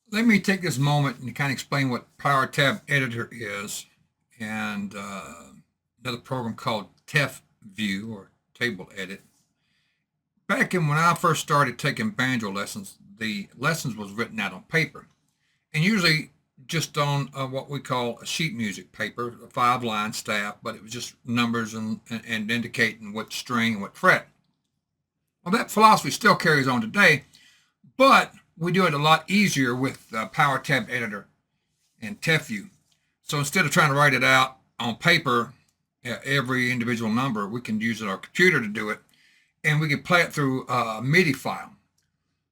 Let me take this moment and kind of explain what PowerTab Editor is and another program called TEF or Table Edit. Back in when I first started taking banjo lessons, the lessons was written out on paper, and usually just on what we call a sheet music paper, a 5-line staff, but it was just numbers and indicating what string and what fret. Well, that philosophy still carries on today, but we do it a lot easier with PowerTab Editor and TEF. So instead of trying to write it out on paper, every individual number, we can use our computer to do it, and we can play it through a MIDI file.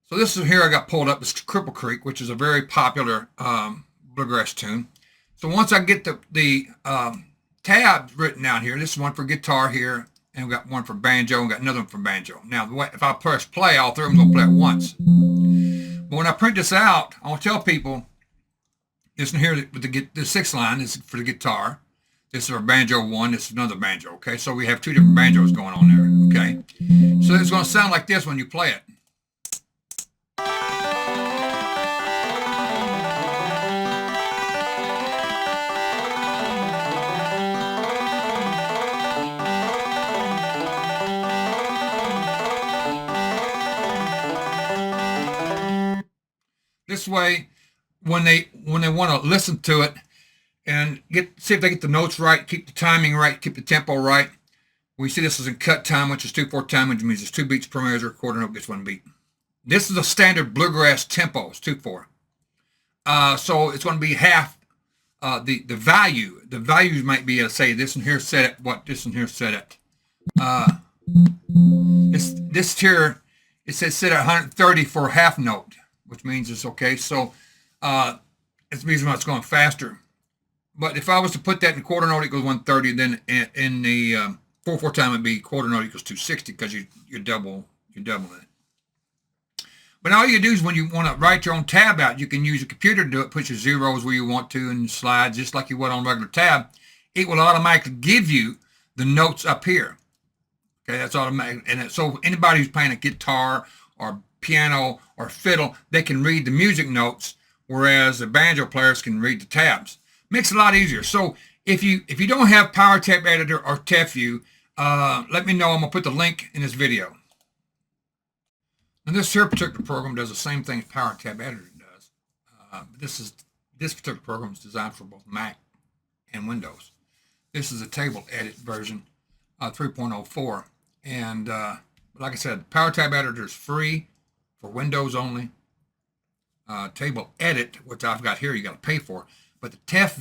So this is here I got pulled up. It's Cripple Creek, which is a very popular bluegrass tune. So once I get the tabs written down here, this is one for guitar here, and we got one for banjo, and got another one for banjo. Now, if I press play, all three of them going to play at once. But when I print this out, I want to tell people, listen here, the 6th line is for the guitar. This is for banjo 1. This is another banjo, okay? So we have 2 different banjos going on there, okay? So it's going to sound like this when you play it. This way, when they want to listen to it and see if they get the notes right, keep the timing right, keep the tempo right. We see this is in cut time, which is 2/4 time, which means it's 2 beats per measure. Quarter note gets 1 beat. This is a standard bluegrass tempo. It's 2/4. So it's going to be half the value. The values might be, say, this one here set at what, this one here set at. This here, it says set at 130 for a half note, which means it's okay. So it's the reason why it's going faster. But if I was to put that in quarter note equals 130, then in the 4/4 time it'd be quarter note equals 260 because you're doubling it. But all you do is when you want to write your own tab out, you can use a computer to do it. Put your zeros where you want to and slides just like you would on a regular tab. It will automatically give you the notes up here. Okay, that's automatic. And so anybody who's playing a guitar or piano or fiddle, they can read the music notes, whereas the banjo players can read the tabs. Makes it a lot easier. So if you don't have PowerTab Editor or TEF, let me know. I'm gonna put the link in this video. And this here particular program does the same thing as PowerTab Editor does. This particular program is designed for both Mac and Windows. This is a table edit version, 3.04, and like I said, PowerTab Editor is free for Windows only. Table Edit, which I've got here, you got to pay for. But the TEF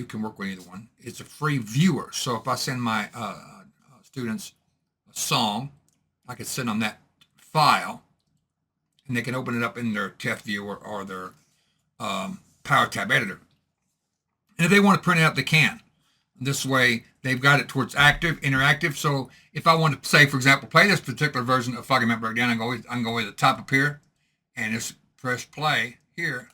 can work with either one. It's a free viewer. So if I send my students a song, I can send them that file, and they can open it up in their TEF viewer or their PowerTab Editor. And if they want to print it out, they can. This way, they've got it towards interactive. So if I want to say, for example, play this particular version of Foggy Mountain Breakdown, I can go way to the top up here and just press play here.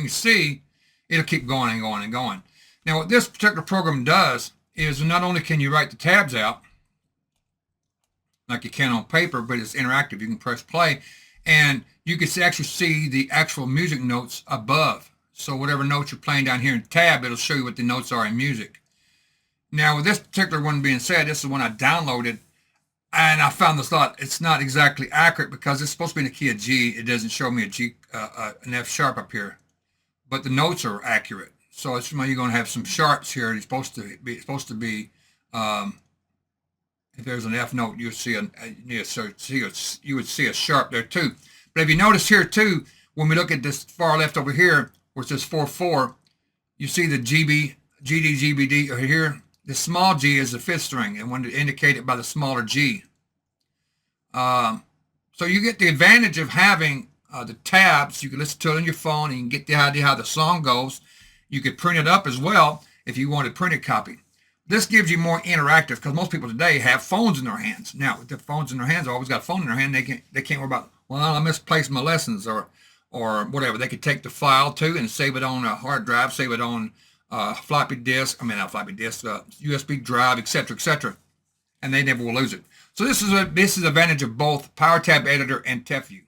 See, it'll keep going and going and going. Now, what this particular program does is not only can you write the tabs out like you can on paper, but it's interactive. You can press play, and you can actually see the actual music notes above. So whatever notes you're playing down here in tab, it'll show you what the notes are in music. Now, with this particular one being said, this is one I downloaded, and I found this it's not exactly accurate because it's supposed to be in the key of G. It doesn't show me an F sharp up here. But the notes are accurate. So it's you're going to have some sharps here. It's supposed to be if there's an F note, you would see a sharp there too. But if you notice here too, when we look at this far left over here, where it says 4.4, you see the GB, GD, GBD are here. The small g is the fifth string, and when indicated by the smaller g. So you get the advantage of having the tabs. You can listen to it on your phone, and you can get the idea how the song goes. You could print it up as well if you want a printed copy. This gives you more interactive, because most people today have phones in their hands. Now, with the phones in their hands, always got a phone in their hand. They can't worry about, well, I misplaced my lessons or whatever. They could take the file too and save it on a hard drive, save it on floppy disk. I mean, not floppy disk, USB drive, etc., and they never will lose it. So this is the advantage of both PowerTab Editor and TefView.